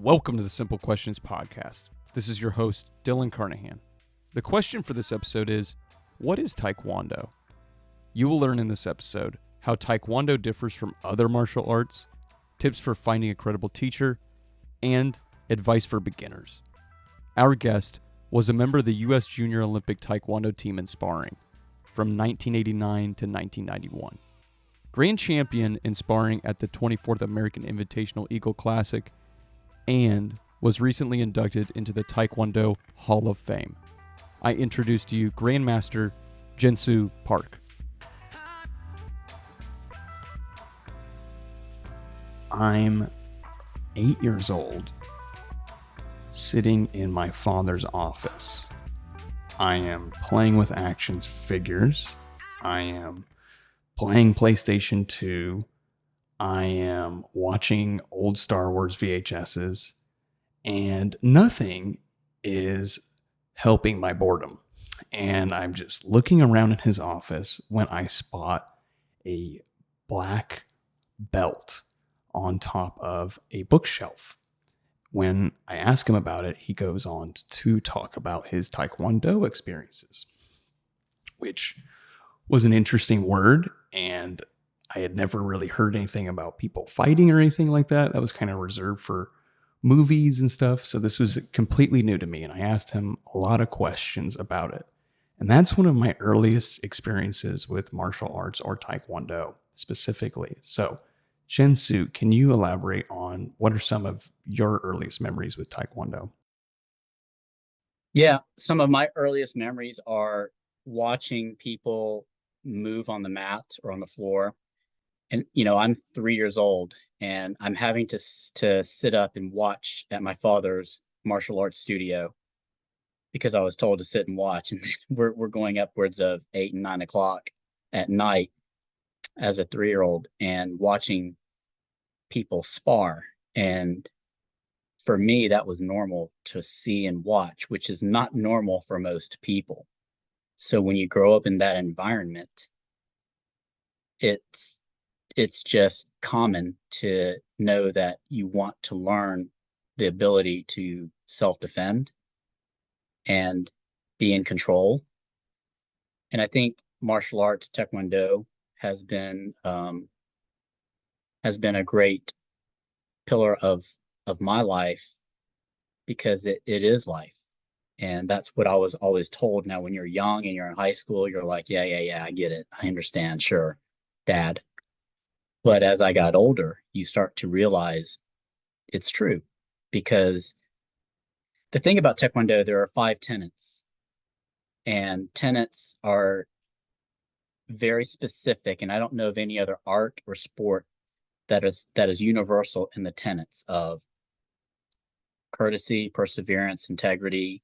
Welcome to the Simple Questions Podcast. This is your host, Dylan Carnahan. The question for this episode is, what is Taekwondo? You will learn in this episode how Taekwondo differs from other martial arts, tips for finding a credible teacher, and advice for beginners. Our guest was a member of the U.S. Junior Olympic Taekwondo team in sparring from 1989 to 1991. Grand champion in sparring at the 24th American Invitational Eagle Classic, and was recently inducted into the Taekwondo Hall of Fame. I introduce to you Grandmaster Jinsue Park. I'm 8 years old, sitting in my father's office. I am playing with action figures. I am playing PlayStation 2. I am watching old Star Wars VHSs, and nothing is helping my boredom. And I'm just looking around in his office when I spot a black belt on top of a bookshelf. When I ask him about it, he goes on to talk about his Taekwondo experiences, which was an interesting word, and I had never really heard anything about people fighting or anything like that. That was kind of reserved for movies and stuff. So this was completely new to me, and I asked him a lot of questions about it. And that's one of my earliest experiences with martial arts, or Taekwondo specifically. So Jinsue, can you elaborate on what are some of your earliest memories with Taekwondo? Yeah, some of my earliest memories are watching people move on the mat or on the floor. And, I'm 3 years old and I'm having to sit up and watch at my father's martial arts studio because I was told to sit and watch. And we're going upwards of 8 and 9 o'clock at night as a 3-year-old and watching people spar. And for me, that was normal to see and watch, which is not normal for most people. So when you grow up in that environment, it's just common to know that you want to learn the ability to self-defend and be in control. And I think martial arts, Taekwondo, has been a great pillar of my life because it is life. And that's what I was always told. Now, when you're young and you're in high school, you're like, yeah, I get it. I understand. Sure, Dad. But as I got older, you start to realize it's true, because the thing about Taekwondo, there are 5 tenets, and tenets are very specific. And I don't know of any other art or sport that is universal in the tenets of courtesy, perseverance, integrity,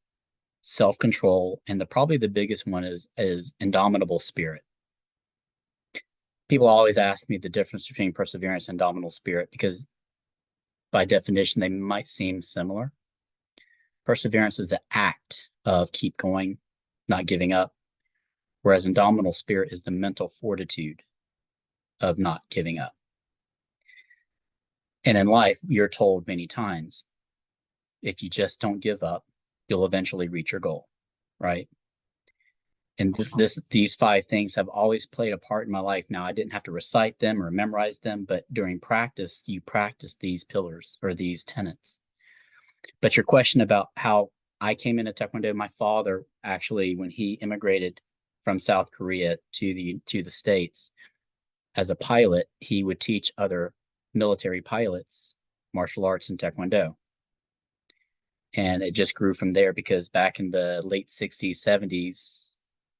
self-control, and probably the biggest one is indomitable spirit. People always ask me the difference between perseverance and indomitable spirit because by definition, they might seem similar. Perseverance is the act of keep going, not giving up, whereas indomitable spirit is the mental fortitude of not giving up. And in life, you're told many times, if you just don't give up, you'll eventually reach your goal, right? And these 5 things have always played a part in my life. Now, I didn't have to recite them or memorize them, but during practice, you practice these pillars or these tenets. But your question about how I came into Taekwondo, my father, actually, when he immigrated from South Korea to the States as a pilot, he would teach other military pilots martial arts and Taekwondo. And it just grew from there because back in the late 60s, 70s,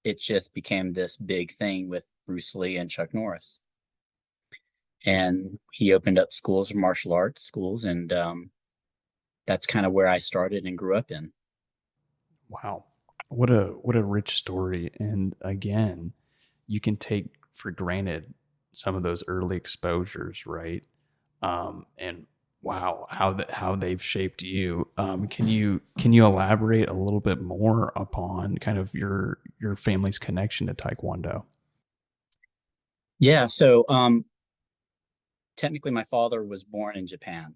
it just became this big thing with Bruce Lee and Chuck Norris. And he opened up schools of martial arts schools, and that's kind of where I started and grew up in. Wow. What a rich story. And again, you can take for granted some of those early exposures, right? And wow, how they've shaped you. Can you elaborate a little bit more upon kind of your family's connection to Taekwondo? Yeah, so technically my father was born in Japan,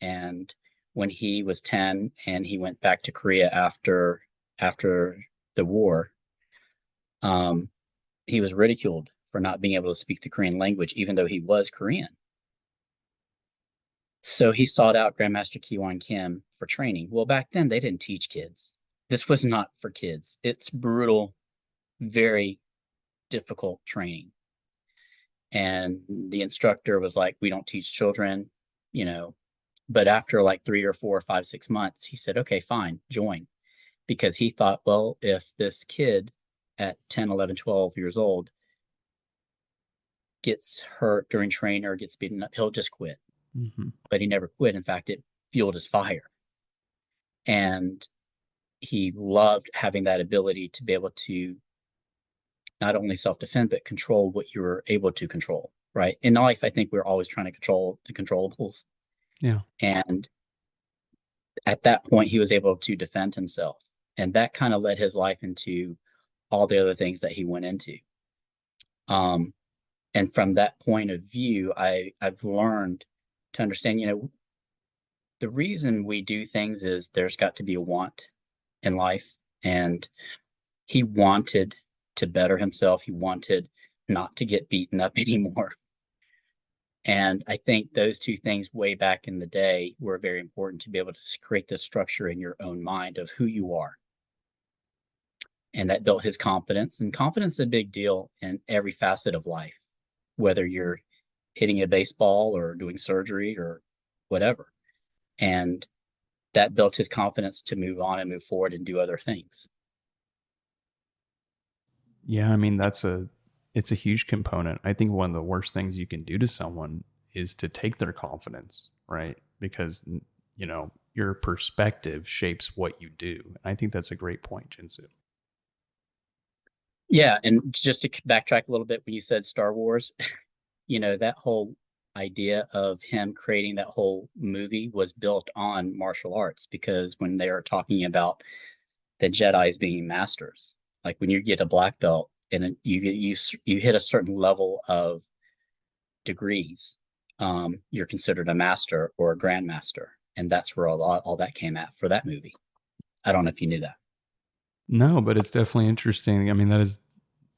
and when he was 10 and he went back to Korea after the war, he was ridiculed for not being able to speak the Korean language, even though he was Korean. So he sought out Grandmaster Kiwon Kim for training. Well, back then they didn't teach kids. This was not for kids. It's brutal, very difficult training. And the instructor was like, we don't teach children, you know. But after like 3 or 4 or 5, 6 months, he said, okay, fine, join. Because he thought, well, if this kid at 10, 11, 12 years old gets hurt during training or gets beaten up, he'll just quit. Mm-hmm. But he never quit. In fact, it fueled his fire. And he loved having that ability to be able to not only self-defend, but control what you were able to control, right? In life, I think we're always trying to control the controllables. Yeah. And at that point, he was able to defend himself. And that kind of led his life into all the other things that he went into. And from that point of view, I've learned to understand, you know, the reason we do things is there's got to be a want in life. And he wanted to better himself. He wanted not to get beaten up anymore. And I think those two things way back in the day were very important to be able to create this structure in your own mind of who you are. And that built his confidence. And confidence is a big deal in every facet of life, whether you're hitting a baseball or doing surgery or whatever. And that built his confidence to move on and move forward and do other things. Yeah, I mean it's a huge component. I think one of the worst things you can do to someone is to take their confidence, right? Because you know, your perspective shapes what you do. And I think that's a great point, Jinsue. Yeah, and just to backtrack a little bit, when you said Star Wars, you know, that whole idea of him creating that whole movie was built on martial arts, because when they are talking about the Jedi's being masters, like when you get a black belt and you hit a certain level of degrees, you're considered a master or a grandmaster, and that's where all that came at for that movie. I don't know if you knew that. No, but it's definitely interesting. I mean, that is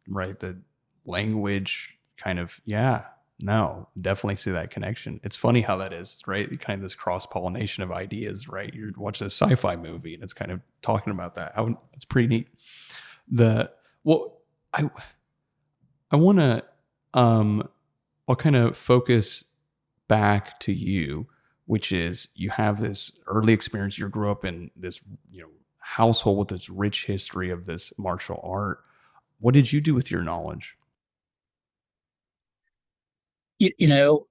right. The language kind of, yeah, no, definitely see that connection. It's funny how that is, right? Kind of this cross pollination of ideas, right? You're watching a sci-fi movie and it's kind of talking about that. It's pretty neat. The, well, I, I want to, I'll kind of focus back to you, which is you have this early experience. You grew up in this, you know, household with this rich history of this martial art. What did you do with your knowledge? You know,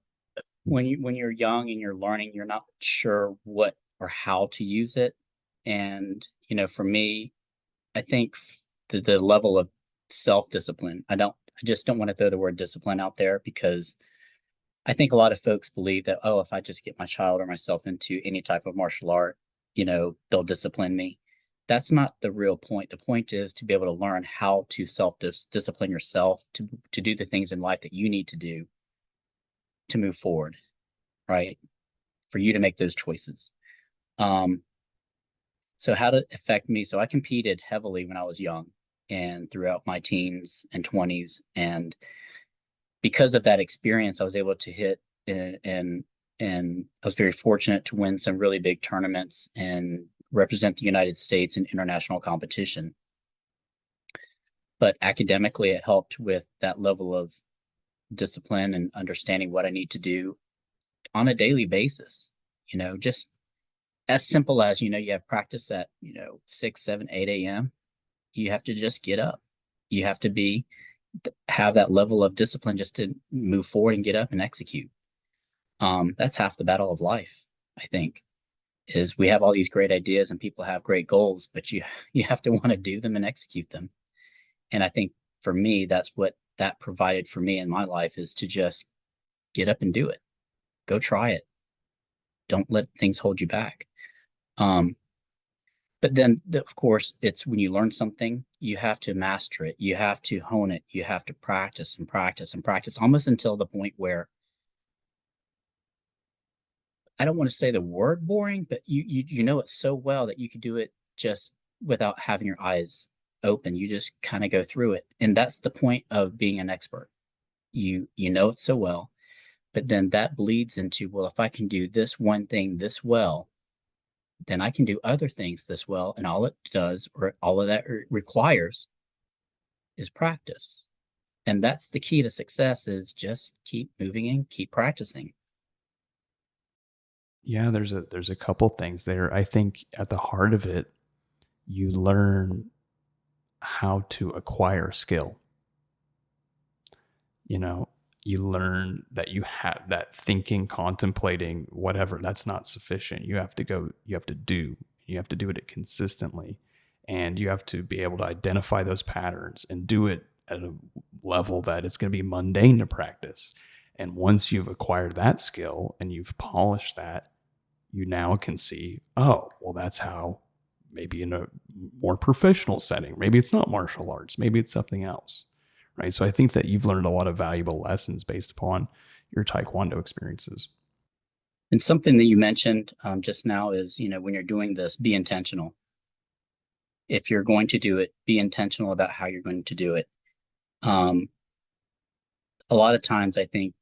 when you're young and you're learning, you're not sure what or how to use it. And you know, for me, I think the level of self-discipline, I just don't want to throw the word discipline out there, because I think a lot of folks believe that, oh, if I just get my child or myself into any type of martial art, you know, they'll discipline me. That's not the real point. The point is to be able to learn how to self-discipline yourself to do the things in life that you need to do to move forward, right? For you to make those choices. Um, so how did it affect me? So I competed heavily when I was young and throughout my teens and 20s. And because of that experience, I was able to hit and I was very fortunate to win some really big tournaments and represent the United States in international competition. But academically, it helped with that level of discipline and understanding what I need to do on a daily basis. You know, just as simple as, you know, you have practice at, you know, 6, 7, 8 a.m. You have to just get up. You have to have that level of discipline just to move forward and get up and execute. That's half the battle of life, I think, is we have all these great ideas and people have great goals, but you have to want to do them and execute them. And I think for me, that's what that provided for me in my life, is to just get up and do it. Go try it. Don't let things hold you back. But then, of course, it's when you learn something, you have to master it. You have to hone it. You have to practice and practice and practice, almost until the point where I don't want to say the word boring, but you know it so well that you could do it just without having your eyes open. You just kind of go through it. And that's the point of being an expert. You know it so well, but then that bleeds into, well, if I can do this one thing this well, then I can do other things this well. And all it does, or all of that requires, is practice. And that's the key to success, is just keep moving and keep practicing. Yeah, there's a couple things there. I think at the heart of it, you learn how to acquire skill. You know, you learn that you have that thinking, contemplating, whatever, that's not sufficient. You have to go, you have to do, you have to do it consistently. And you have to be able to identify those patterns and do it at a level that it's going to be mundane to practice. And once you've acquired that skill and you've polished that, you now can see, oh, well, that's how, maybe in a more professional setting, maybe it's not martial arts, maybe it's something else. Right. So I think that you've learned a lot of valuable lessons based upon your Taekwondo experiences. And something that you mentioned just now is, when you're doing this, be intentional. If you're going to do it, be intentional about how you're going to do it. A lot of times I think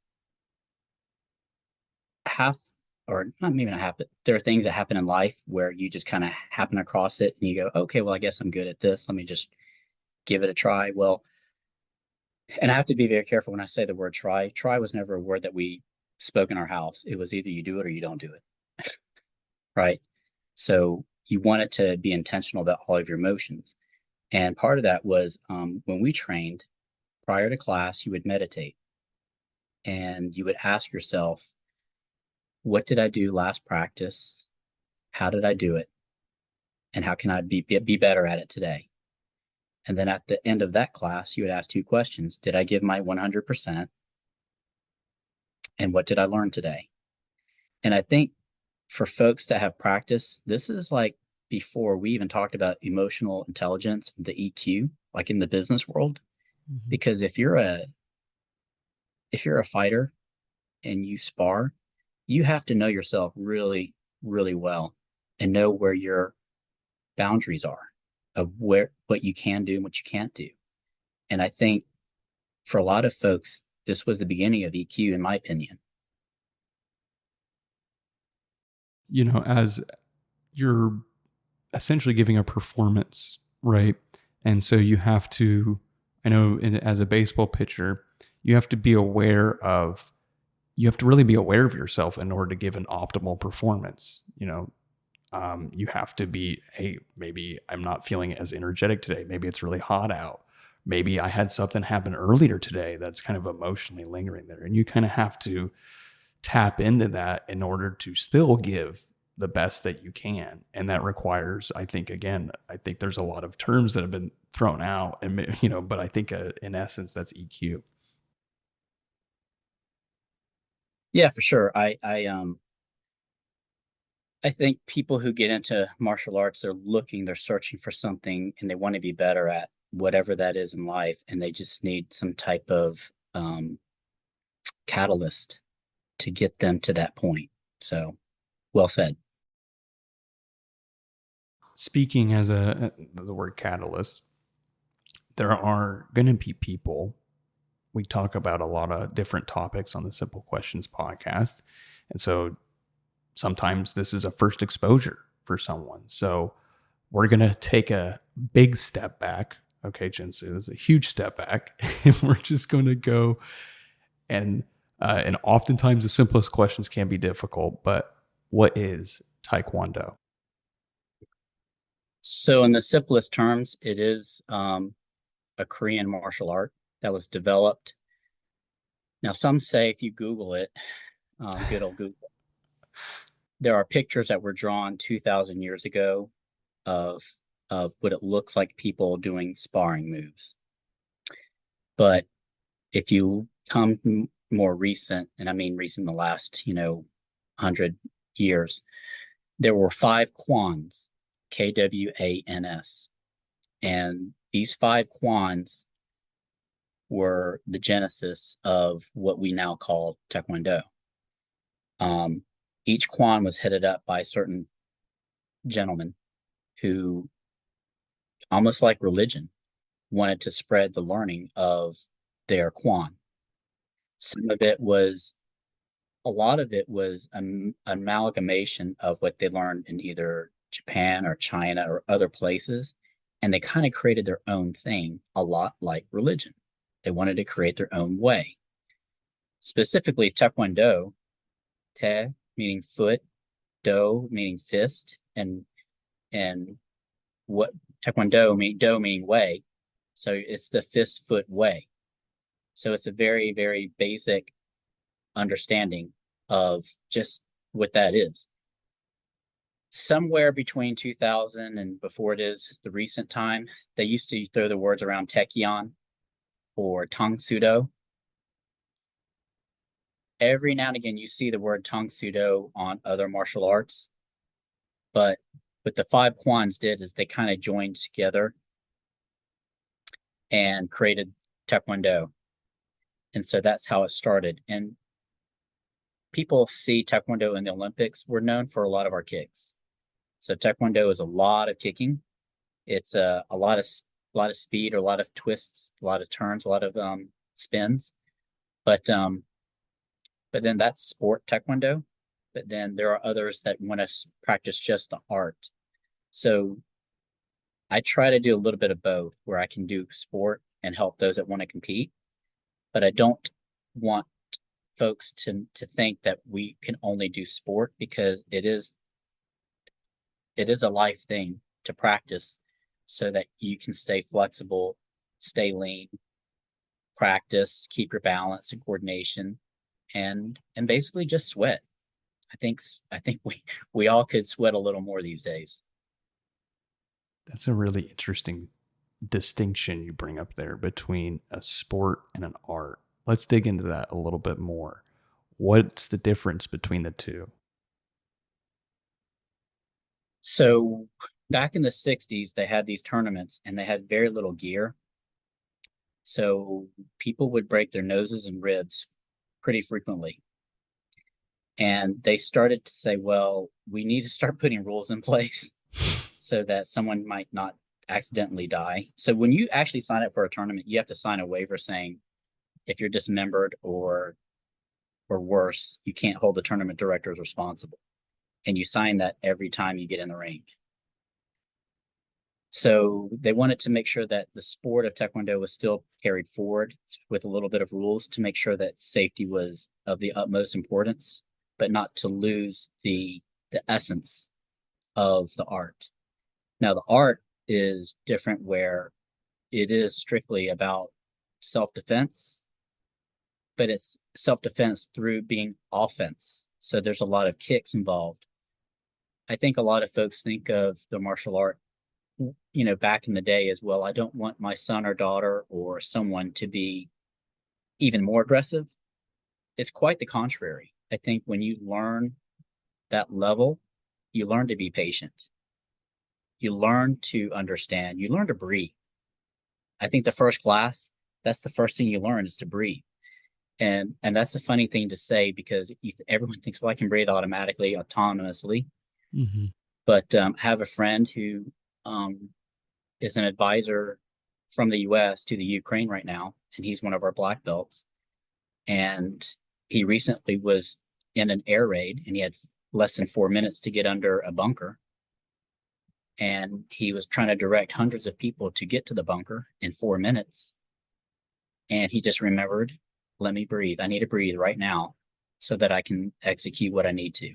half, or not, maybe not half, but there are things that happen in life where you just kind of happen across it and you go, okay, well, I guess I'm good at this. Let me just give it a try. Well, and I have to be very careful when I say the word try. Try was never a word that we spoke in our house. It was either you do it or you don't do it. Right. So you want it to be intentional about all of your emotions. And part of that was when we trained prior to class, you would meditate and you would ask yourself, what did I do last practice? How did I do it? And how can I be better at it today? And then at the end of that class, you would ask two questions. Did I give my 100%? And what did I learn today? And I think for folks that have practice, this is like before we even talked about emotional intelligence, the EQ, like in the business world. Mm-hmm. Because if you're a fighter and you spar, you have to know yourself really, really well and know where your boundaries are of what you can do and what you can't do. And I think for a lot of folks, this was the beginning of EQ, in my opinion. As you're essentially giving a performance, right? And so you have to, I know as a baseball pitcher, you have to be aware of, you have to really be aware of yourself in order to give an optimal performance. You have to be, hey, maybe I'm not feeling as energetic today. Maybe it's really hot out. Maybe I had something happen earlier today that's kind of emotionally lingering there. And you kind of have to tap into that in order to still give the best that you can. And that requires, I think, again, I think there's a lot of terms that have been thrown out, and but I think in essence that's EQ. Yeah, for sure. I think people who get into martial arts, they're searching for something, and they want to be better at whatever that is in life, and they just need some type of catalyst to get them to that point. So, well said. Speaking as the word catalyst, there are going to be people. We talk about a lot of different topics on the Simple Questions podcast, and so sometimes this is a first exposure for someone. So we're going to take a big step back. Okay, Jinsue, is a huge step back. And we're just going to go and oftentimes the simplest questions can be difficult, but what is Taekwondo? So, in the simplest terms, it is a Korean martial art that was developed. Now, some say if you Google it, good old Google, there are pictures that were drawn 2,000 years ago of what it looks like people doing sparring moves. But if you come more recent, and I mean recent, the last 100 years, there were 5 kwans, KWANS, and these 5 kwans were the genesis of what we now call Taekwondo. Each kwan was headed up by a certain gentleman who, almost like religion, wanted to spread the learning of their kwan. Some of it was, a lot of it was an amalgamation of what they learned in either Japan or China or other places. And they kind of created their own thing, a lot like religion. They wanted to create their own way. Specifically, Taekwondo, te meaning foot, do meaning fist, and what Taekwondo mean do meaning way. So it's the fist foot way. So it's a very, very basic understanding of just what that is. Somewhere between 2000 and before it is the recent time, they used to throw the words around Taekyon or Tang Sudo. Every now and again, you see the word Tang Sudo on other martial arts, but what the five Kwans did is they kind of joined together and created Taekwondo. And so that's how it started. And people see Taekwondo in the Olympics. We're known for a lot of our kicks. So Taekwondo is a lot of kicking. It's a lot of speed, or a lot of twists, a lot of turns, a lot of spins. But then that's sport Taekwondo. But then there are others that want to practice just the art. So I try to do a little bit of both, where I can do sport and help those that want to compete. But I don't want folks to think that we can only do sport, because it is a life thing to practice so that you can stay flexible, stay lean, practice, keep your balance and coordination, and basically just sweat. I think we all could sweat a little more these days. That's a really interesting distinction you bring up there between a sport and an art. Let's dig into that a little bit more. What's the difference between the two? So back in the 60s, they had these tournaments and they had very little gear. So people would break their noses and ribs pretty frequently. And they started to say, well, we need to start putting rules in place so that someone might not accidentally die. So when you actually sign up for a tournament, you have to sign a waiver saying if you're dismembered or worse, you can't hold the tournament directors responsible. And you sign that every time you get in the ring. So they wanted to make sure that the sport of Taekwondo was still carried forward with a little bit of rules to make sure that safety was of the utmost importance, but not to lose the essence of the art. Now, the art is different, where it is strictly about self-defense, but it's self-defense through being offense. So there's a lot of kicks involved. I think a lot of folks think of the martial art, back in the day as, well, I don't want my son or daughter or someone to be even more aggressive. It's quite the contrary. I think when you learn that level, you learn to be patient. You learn to understand. You learn to breathe. I think the first class, that's the first thing you learn, is to breathe. And that's a funny thing to say, because everyone thinks, well, I can breathe automatically, autonomously. Mm-hmm. But I have a friend who is an advisor from the US to the Ukraine right now, and he's one of our black belts. And he recently was in an air raid, and he had less than 4 minutes to get under a bunker. And he was trying to direct hundreds of people to get to the bunker in 4 minutes. And he just remembered, let me breathe. I need to breathe right now so that I can execute what I need to.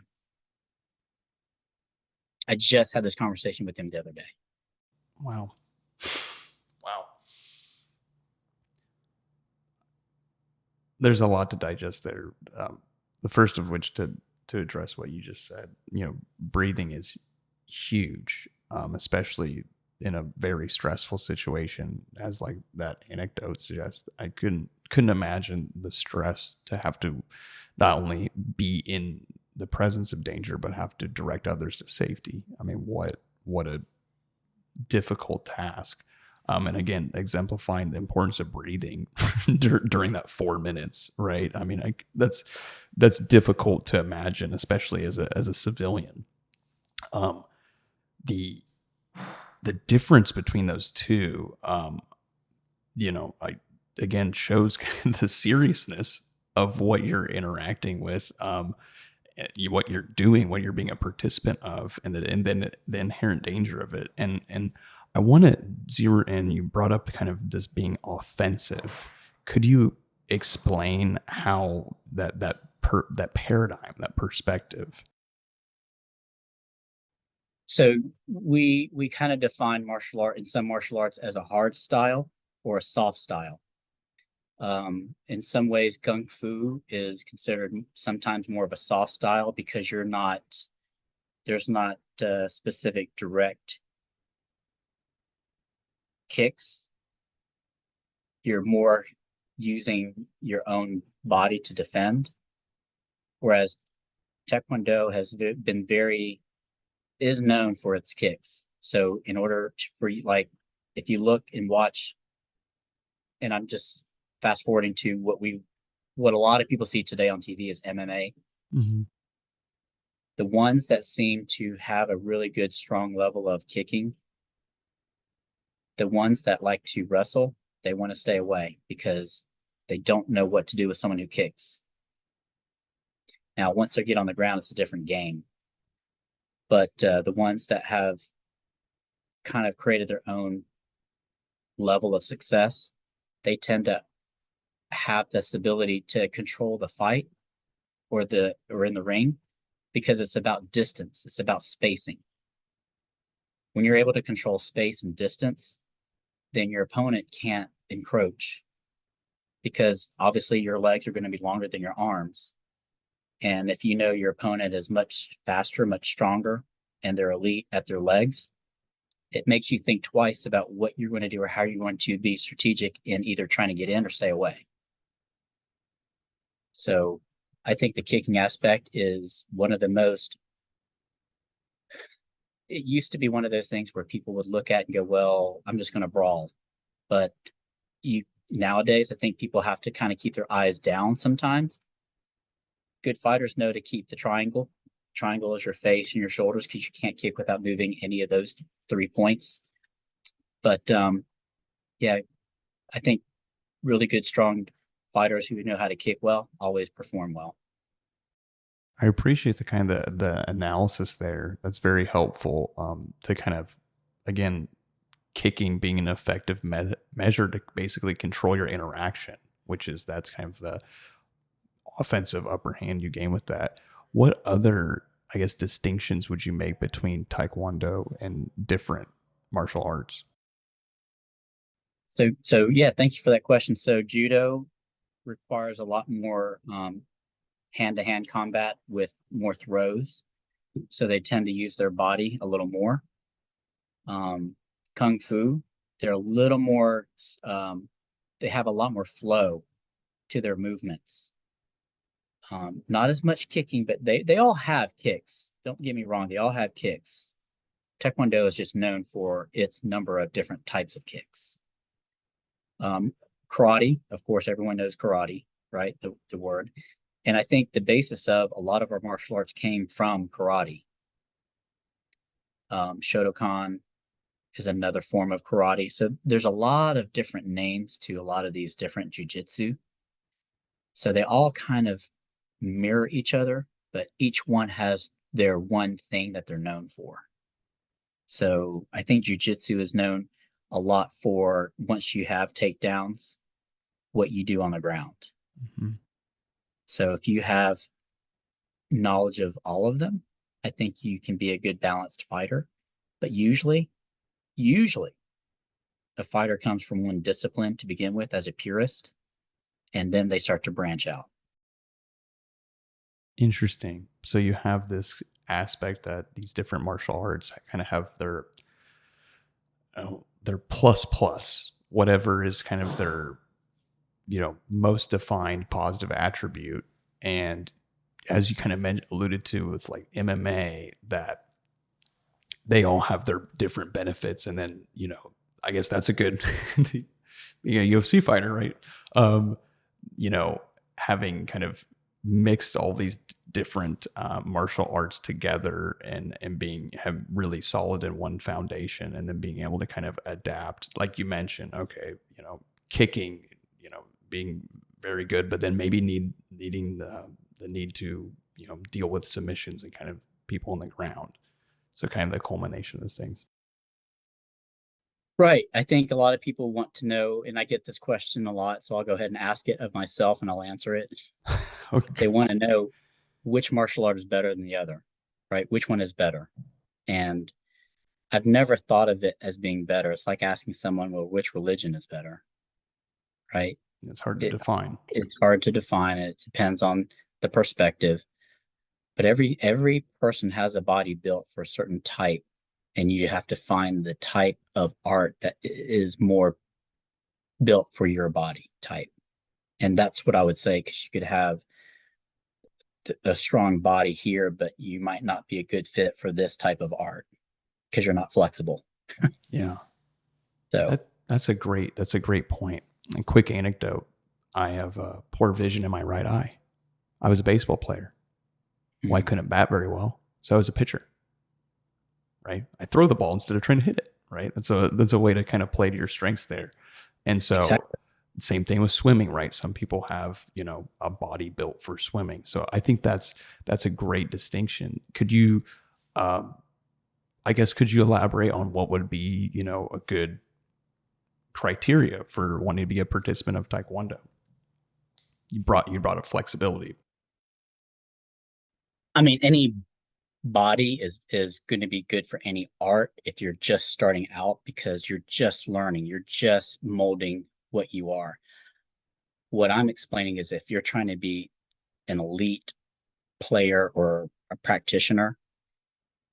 I just had this conversation with him the other day. Wow. Wow. There's a lot to digest there. The first of which, to address what you just said, breathing is huge, especially in a very stressful situation, as like that anecdote suggests. I couldn't imagine the stress to have to not only be in the presence of danger, but have to direct others to safety. I mean, what a difficult task. And again, exemplifying the importance of breathing during that 4 minutes, right? I mean, that's difficult to imagine, especially as a civilian. Um, the the difference between those two, I again shows the seriousness of what you're interacting with, what you're doing, what you're being a participant of, and then the inherent danger of it. And I want to zero in. You brought up the kind of this being offensive. Could you explain how that paradigm, that perspective? So we kind of define martial art in some martial arts as a hard style or a soft style. In some ways, Kung Fu is considered sometimes more of a soft style because there's not specific direct kicks. You're more using your own body to defend. Whereas Taekwondo is known for its kicks. So in order for like, if you look and watch, and I'm just fast forwarding to what a lot of people see today on TV is MMA. Mm-hmm. The ones that seem to have a really good, strong level of kicking, the ones that like to wrestle, they want to stay away because they don't know what to do with someone who kicks. Now, once they get on the ground, it's a different game. But the ones that have kind of created their own level of success, they tend to have this ability to control the fight or in the ring because it's about distance. It's about spacing. When you're able to control space and distance, then your opponent can't encroach because obviously your legs are going to be longer than your arms. And if you know your opponent is much faster, much stronger, and they're elite at their legs, it makes you think twice about what you're going to do or how you're going to be strategic in either trying to get in or stay away. So I think the kicking aspect is one of the most, it used to be one of those things where people would look at and go, well, I'm just going to brawl. But nowadays, I think people have to kind of keep their eyes down sometimes. Good fighters know to keep the triangle. Triangle is your face and your shoulders because you can't kick without moving any of those 3 points. But yeah, I think really good, strong fighters who know how to kick well always perform well. I appreciate the kind of the analysis there. That's very helpful, to kind of, again, kicking being an effective measure to basically control your interaction, that's kind of the offensive upper hand you gain with that. What other, I guess, distinctions would you make between Taekwondo and different martial arts? So yeah, thank you for that question. So judo requires a lot more hand-to-hand combat with more throws. So they tend to use their body a little more. Kung Fu, they're a little more, they have a lot more flow to their movements. Not as much kicking, but they all have kicks. Don't get me wrong, they all have kicks. Taekwondo is just known for its number of different types of kicks. Karate, of course, everyone knows karate, right? The word. And I think the basis of a lot of our martial arts came from karate. Shotokan is another form of karate. So there's a lot of different names to a lot of these different jujitsu. So they all kind of mirror each other, but each one has their one thing that they're known for. So I think jujitsu is known a lot for once you have takedowns, what you do on the ground. Mm-hmm. So if you have knowledge of all of them, I think you can be a good balanced fighter. But usually a fighter comes from one discipline to begin with as a purist, and then they start to branch out. Interesting. So you have this aspect that these different martial arts kind of have their plus, whatever is kind of their, most defined positive attribute. And as you kind of alluded to with like MMA, that they all have their different benefits. And then, I guess that's a good, UFC fighter, right? Um, you know, having kind of mixed all these different martial arts together and being have really solid in one foundation, and then being able to kind of adapt, like you mentioned. Okay, kicking, being very good, but then maybe needing the need to deal with submissions and kind of people on the ground. So kind of the culmination of those things. Right. I think a lot of people want to know, and I get this question a lot, so I'll go ahead and ask it of myself and I'll answer it. Okay. They want to know which martial art is better than the other, right? Which one is better? And I've never thought of it as being better. It's like asking someone, well, which religion is better, right? It's hard to It, define. it's hard to define. It depends on the perspective. But every person has a body built for a certain type, and you have to find the type of art that is more built for your body type. And that's what I would say, because you could have a strong body here, but you might not be a good fit for this type of art because you're not flexible. Yeah. So That's a great point. A quick anecdote: I have poor vision in my right eye. I was a baseball player. Well, I couldn't bat very well, so I was a pitcher. Right? I throw the ball instead of trying to hit it. Right? That's a way to kind of play to your strengths there. And so, exactly. same thing with swimming. Right? Some people have a body built for swimming. So I think that's a great distinction. Could you, I guess, could you elaborate on what would be a good criteria for wanting to be a participant of Taekwondo? You brought up flexibility. I mean, any body is going to be good for any art if you're just starting out, because you're just learning, you're just molding what you are. What I'm explaining is if you're trying to be an elite player or a practitioner,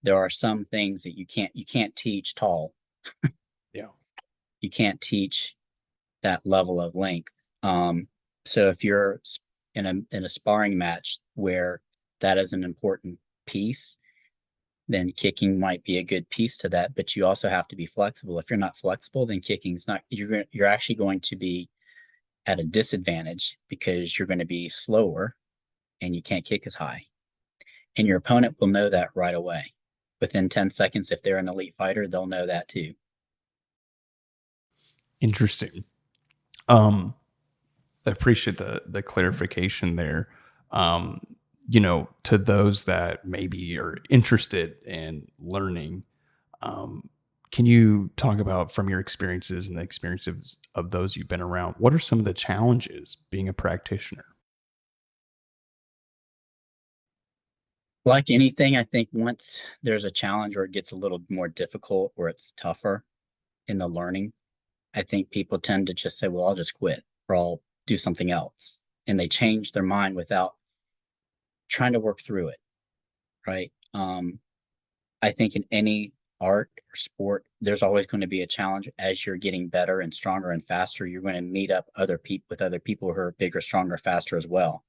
there are some things that you can't teach tall. Yeah. You can't teach that level of length. So if you're in a sparring match where that is an important piece, then kicking might be a good piece to that. But you also have to be flexible. If you're not flexible, then kicking's not. You're actually going to be at a disadvantage because you're going to be slower and you can't kick as high. And your opponent will know that right away. Within 10 seconds, if they're an elite fighter, they'll know that too. Interesting. Um, I appreciate the clarification there. Um, to those that maybe are interested in learning, um, can you talk about, from your experiences and the experiences of those you've been around, what are some of the challenges being a practitioner? Like anything, I think once there's a challenge or it gets a little more difficult or it's tougher in the learning, I think people tend to just say, well, I'll just quit or I'll do something else. And they change their mind without trying to work through it. Right. I think in any art or sport, there's always going to be a challenge as you're getting better and stronger and faster. You're going to meet up with other people who are bigger, stronger, faster as well.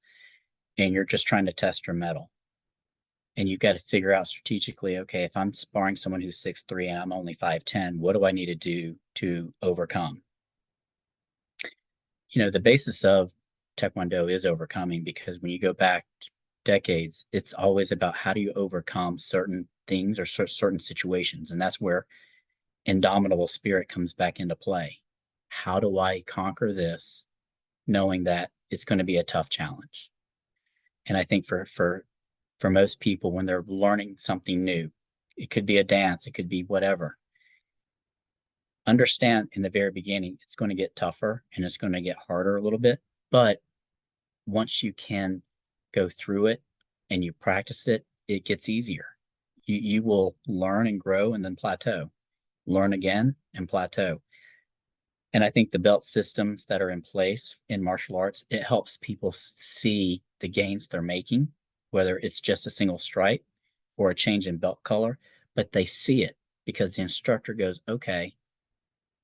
And you're just trying to test your mettle. And you've got to figure out strategically, okay, if I'm sparring someone who's 6'3" and I'm only 5'10", what do I need to do to overcome? The basis of Taekwondo is overcoming, because when you go back decades, it's always about how do you overcome certain things or certain situations. And that's where indomitable spirit comes back into play. How do I conquer this knowing that it's going to be a tough challenge? And I think for most people, when they're learning something new, it could be a dance, it could be whatever. Understand in the very beginning, it's going to get tougher and it's going to get harder a little bit. But once you can go through it and you practice it, it gets easier. You will learn and grow and then plateau, learn again and plateau. And I think the belt systems that are in place in martial arts, it helps people see the gains they're making, whether it's just a single stripe or a change in belt color, but they see it because the instructor goes, okay,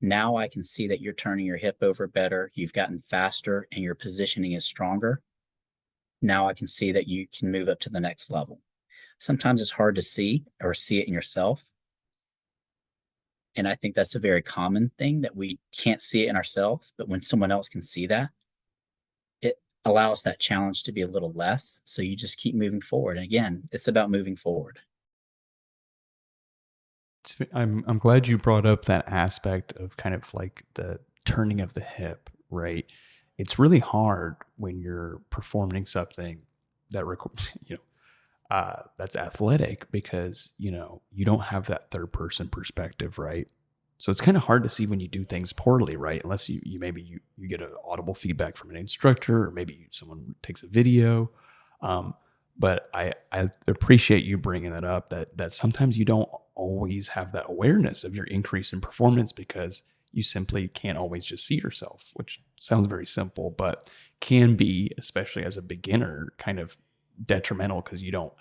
now I can see that you're turning your hip over better. You've gotten faster and your positioning is stronger. Now I can see that you can move up to the next level. Sometimes it's hard to see or see it in yourself. And I think that's a very common thing that we can't see it in ourselves, but when someone else can see that, it allows that challenge to be a little less. So you just keep moving forward. And again, it's about moving forward. I'm glad you brought up that aspect of kind of like the turning of the hip, right? It's really hard when you're performing something that you know that's athletic because you don't have that third person perspective, right? So it's kind of hard to see when you do things poorly, right? Unless you maybe you get an audible feedback from an instructor, or maybe someone takes a video. Um, but I appreciate you bringing that up. That sometimes you don't always have that awareness of your increase in performance because you simply can't always just see yourself, which sounds very simple, but can be, especially as a beginner, kind of detrimental because you don't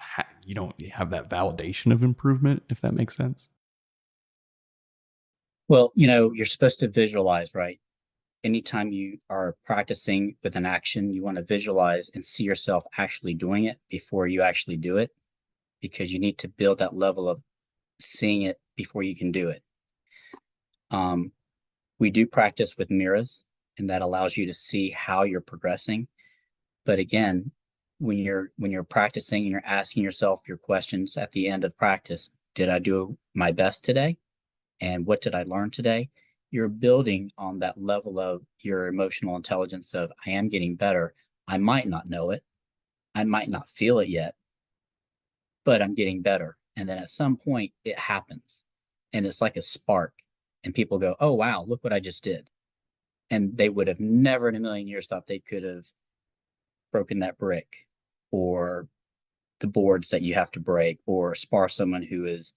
have that validation of improvement, if that makes sense. Well, you're supposed to visualize, right? Anytime you are practicing with an action, you want to visualize and see yourself actually doing it before you actually do it, because you need to build that level of seeing it before you can do it. We do practice with mirrors, and that allows you to see how you're progressing. But again, when you're practicing and you're asking yourself your questions at the end of practice, did I do my best today? And what did I learn today? You're building on that level of your emotional intelligence of I am getting better. I might not know it. I might not feel it yet, but I'm getting better. And then at some point it happens and it's like a spark and people go, oh, wow, look what I just did. And they would have never in a million years thought they could have broken that brick or the boards that you have to break or spar someone who is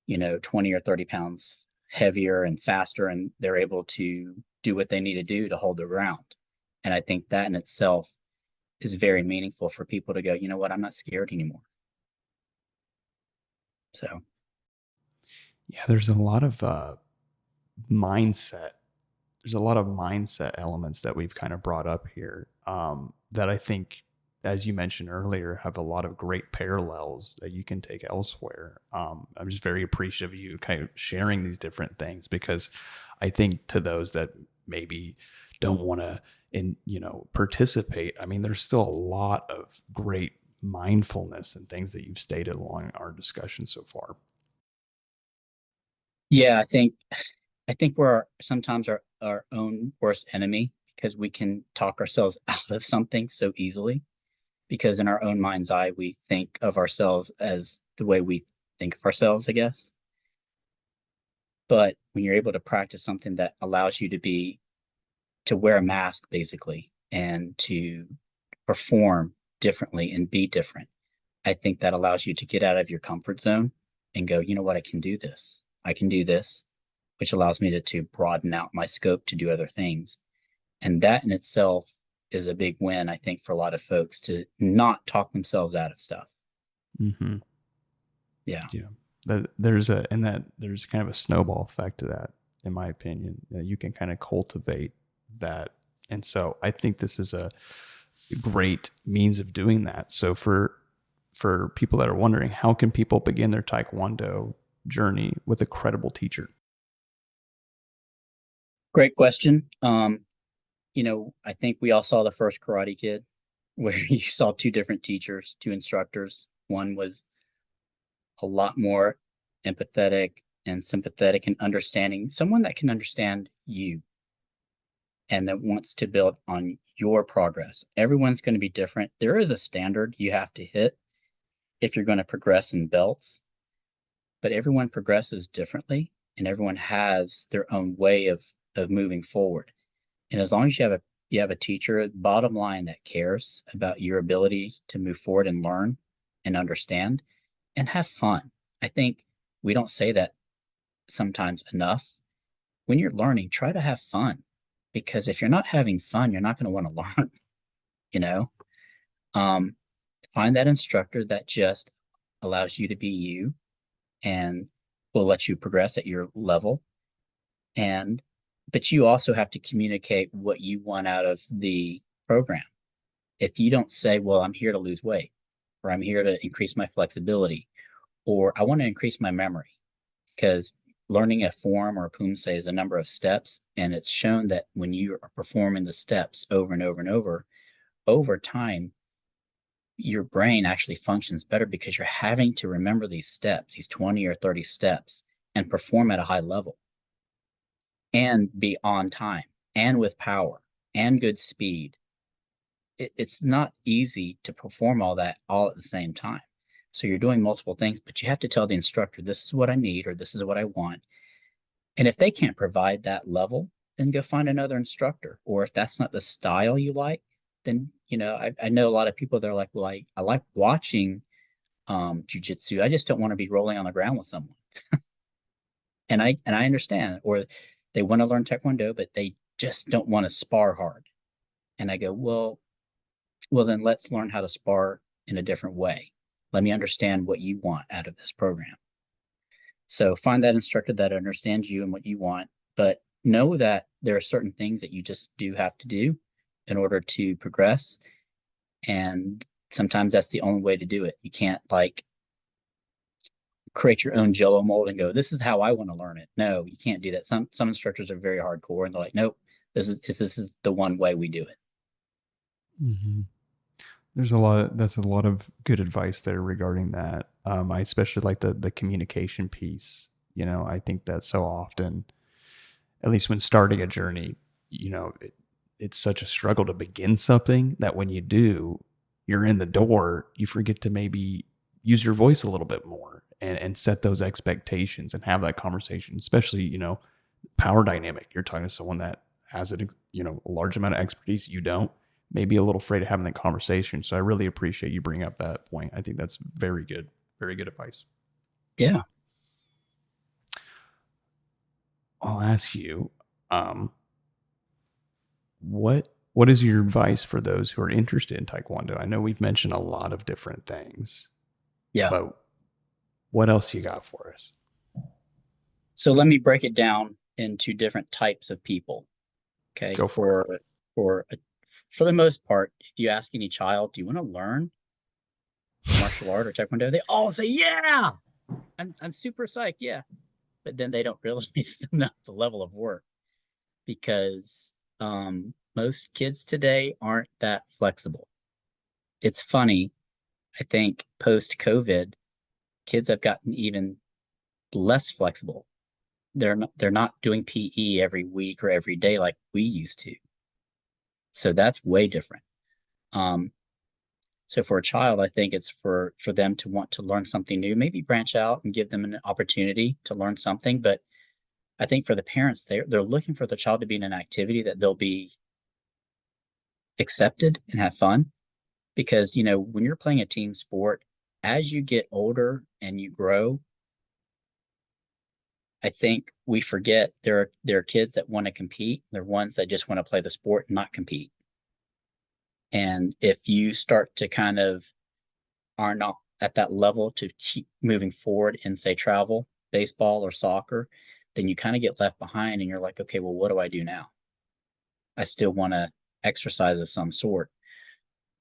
20 or 30 pounds heavier and faster, and they're able to do what they need to do to hold their ground. And I think that in itself is very meaningful for people to go, you know what, I'm not scared anymore. So, Yeah, there's a lot of mindset. There's a lot of mindset elements that we've kind of brought up here that I think, as you mentioned earlier, have a lot of great parallels that you can take elsewhere. I'm just very appreciative of you kind of sharing these different things because I think to those that maybe don't want to participate, I mean, there's still a lot of great mindfulness and things that you've stated along our discussion so far. yeah, I think we're sometimes our own worst enemy because we can talk ourselves out of something so easily because in our own mind's eye, we think of ourselves as the way we think of ourselves, I guess. But when you're able to practice something that allows you to wear a mask basically and to perform differently and be different, I think that allows you to get out of your comfort zone and go, you know what, I can do this. I can do this, which allows me to broaden out my scope to do other things. And that in itself is a big win, I think, for a lot of folks to not talk themselves out of stuff. Mm-hmm. Yeah. Yeah. There's kind of a snowball effect to that, in my opinion, that you can kind of cultivate that. And so I think this is a great means of doing that. So for people that are wondering, how can people begin their Taekwondo journey with a credible teacher? Great question. I think we all saw the first Karate Kid where you saw two different teachers, two instructors. One was a lot more empathetic and sympathetic and understanding, someone that can understand you and that wants to build on your progress. Everyone's going to be different. There is a standard you have to hit if you're going to progress in belts, but everyone progresses differently and everyone has their own way of moving forward. And as long as you have a teacher, bottom line, that cares about your ability to move forward and learn and understand and have fun. I think we don't say that sometimes enough. When you're learning, try to have fun because if you're not having fun, you're not going to want to learn, you know? Um, find that instructor that just allows you to be you and will let you progress at your level. And, but you also have to communicate what you want out of the program. If you don't say, well, I'm here to lose weight, or I'm here to increase my flexibility, or I want to increase my memory, because learning a form or a poomsae is a number of steps, and it's shown that when you are performing the steps over and over and over time, your brain actually functions better because you're having to remember these steps, these 20 or 30 steps, and perform at a high level and be on time and with power and good speed. It's not easy to perform all that all at the same time. So you're doing multiple things, but you have to tell the instructor, this is what I need, or this is what I want. And if they can't provide that level, then go find another instructor. Or if that's not the style you like, then, I know a lot of people that are like, well, I like watching jujitsu. I just don't want to be rolling on the ground with someone. And I understand. Or they want to learn Taekwondo, but they just don't want to spar hard. And I go, well, then let's learn how to spar in a different way. Let me understand what you want out of this program. So find that instructor that understands you and what you want, but know that there are certain things that you just do have to do in order to progress. And sometimes that's the only way to do it. You can't create your own jello mold and go, this is how I want to learn it. No, you can't do that. Some instructors are very hardcore and they're like, nope, this is the one way we do it. Mm-hmm. That's a lot of good advice there regarding that. I especially like the communication piece. I think that so often, at least when starting a journey, it's such a struggle to begin something that when you do, you're in the door, you forget to maybe use your voice a little bit more and set those expectations and have that conversation, especially, power dynamic. You're talking to someone that has a large amount of expertise. You don't, maybe a little afraid of having that conversation. So I really appreciate you bringing up that point. I think that's very good advice. Yeah. I'll ask you, what is your advice for those who are interested in Taekwondo? I know we've mentioned a lot of different things. Yeah. But what else you got for us? So let me break it down into different types of people. Okay. Go for it. For the most part, if you ask any child, do you want to learn martial art or Taekwondo? They all say, yeah, I'm super psyched. Yeah. But then they don't realize the level of work because most kids today aren't that flexible. It's funny. I think post COVID, kids have gotten even less flexible. They're not doing PE every week or every day like we used to. So that's way different. So for a child, I think it's for them to want to learn something new, maybe branch out and give them an opportunity to learn something. But I think for the parents, they're looking for the child to be in an activity that they'll be accepted and have fun. Because, when you're playing a team sport, as you get older and you grow, I think we forget there are kids that want to compete. There are ones that just want to play the sport and not compete. And if you start to kind of are not at that level to keep moving forward in, say, travel, baseball, or soccer, then you kind of get left behind and you're like, okay, well, what do I do now? I still want to exercise of some sort.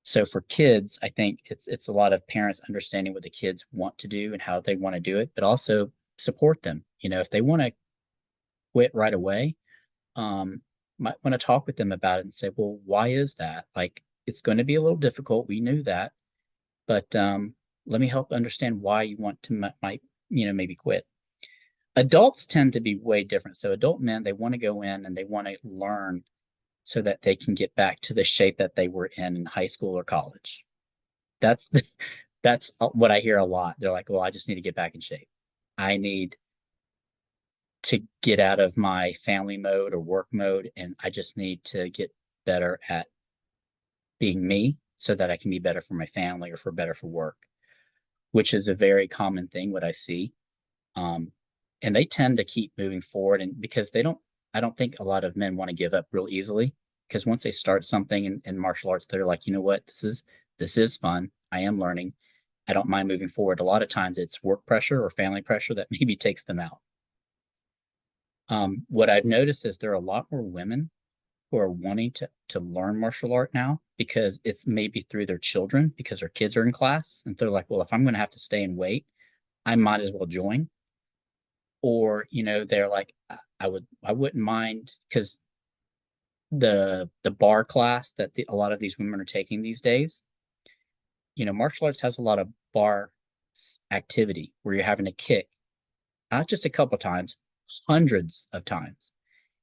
So for kids, I think it's a lot of parents understanding what the kids want to do and how they want to do it, but also support them. If they want to quit right away, might want to talk with them about it and say, well, why is that? Like, it's going to be a little difficult. We knew that, but let me help understand why you want to maybe quit. Adults tend to be way different. So adult men, they want to go in and they want to learn so that they can get back to the shape that they were in high school or college. That's what I hear a lot. They're like, well, I just need to get back in shape. I need to get out of my family mode or work mode, and I just need to get better at being me so that I can be better for my family or better for work, which is a very common thing, what I see. And they tend to keep moving forward, and because I don't think a lot of men want to give up real easily, because once they start something in martial arts, they're like, you know what, this is fun. I am learning. I don't mind moving forward. A lot of times it's work pressure or family pressure that maybe takes them out. What I've noticed is there are a lot more women who are wanting to learn martial art now because it's maybe through their children, because their kids are in class and they're like, well, if I'm going to have to stay and wait, I might as well join. or, they're like, I wouldn't mind, because the bar class that a lot of these women are taking these days, martial arts has a lot of bar activity where you're having to kick, not just a couple times, hundreds of times.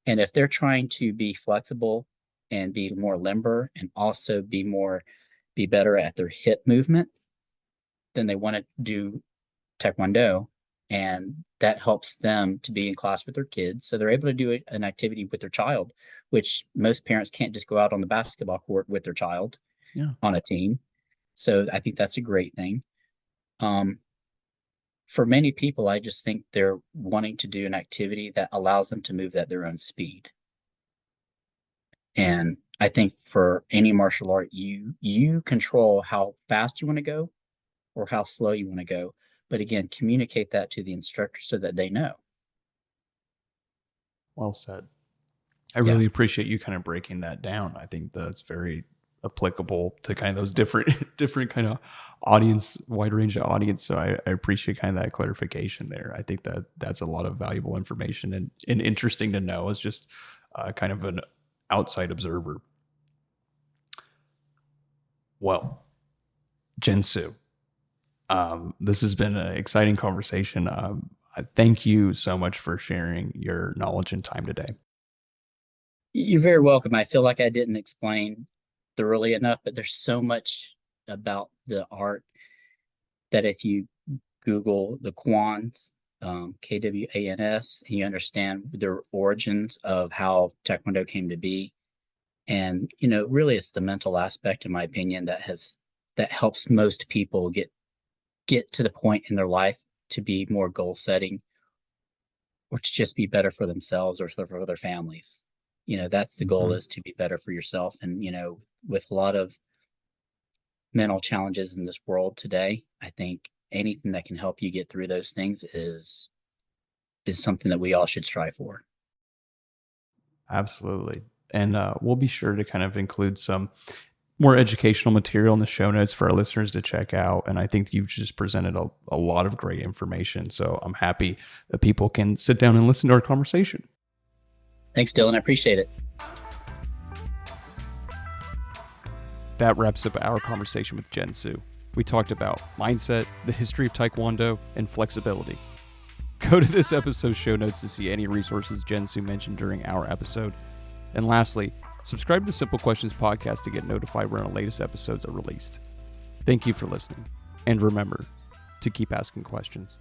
And if they're trying to be flexible and be more limber and also be better at their hip movement, then they want to do Taekwondo, and that helps them to be in class with their kids. So they're able to do an activity with their child, which most parents can't just go out on the basketball court with their child on a team. So I think that's a great thing. For many people, I just think they're wanting to do an activity that allows them to move at their own speed. And I think for any martial art, you control how fast you want to go or how slow you want to go. But again, communicate that to the instructor so that they know. Well said. I really appreciate you kind of breaking that down. I think that's very applicable to kind of those different kind of audience, wide range of audience. So I appreciate kind of that clarification there. I think that's a lot of valuable information and interesting to know as just kind of an outside observer. Well, Jinsue, this has been an exciting conversation. Thank you so much for sharing your knowledge and time today. You're very welcome. I feel like I didn't explain thoroughly enough, but there's so much about the art that if you Google the Kwans, Kwans, and you understand their origins of how Taekwondo came to be, and really it's the mental aspect, in my opinion, that helps most people get to the point in their life to be more goal setting, or to just be better for themselves or for their families. That's the goal, is to be better for yourself. And, with a lot of mental challenges in this world today, I think anything that can help you get through those things is something that we all should strive for. Absolutely. And we'll be sure to kind of include some more educational material in the show notes for our listeners to check out. And I think you've just presented a lot of great information. So I'm happy that people can sit down and listen to our conversation. Thanks, Dylan. I appreciate it. That wraps up our conversation with Jinsue. We talked about mindset, the history of Taekwondo, and flexibility. Go to this episode's show notes to see any resources Jinsue mentioned during our episode. And lastly, subscribe to the Simple Questions podcast to get notified when our latest episodes are released. Thank you for listening. And remember to keep asking questions.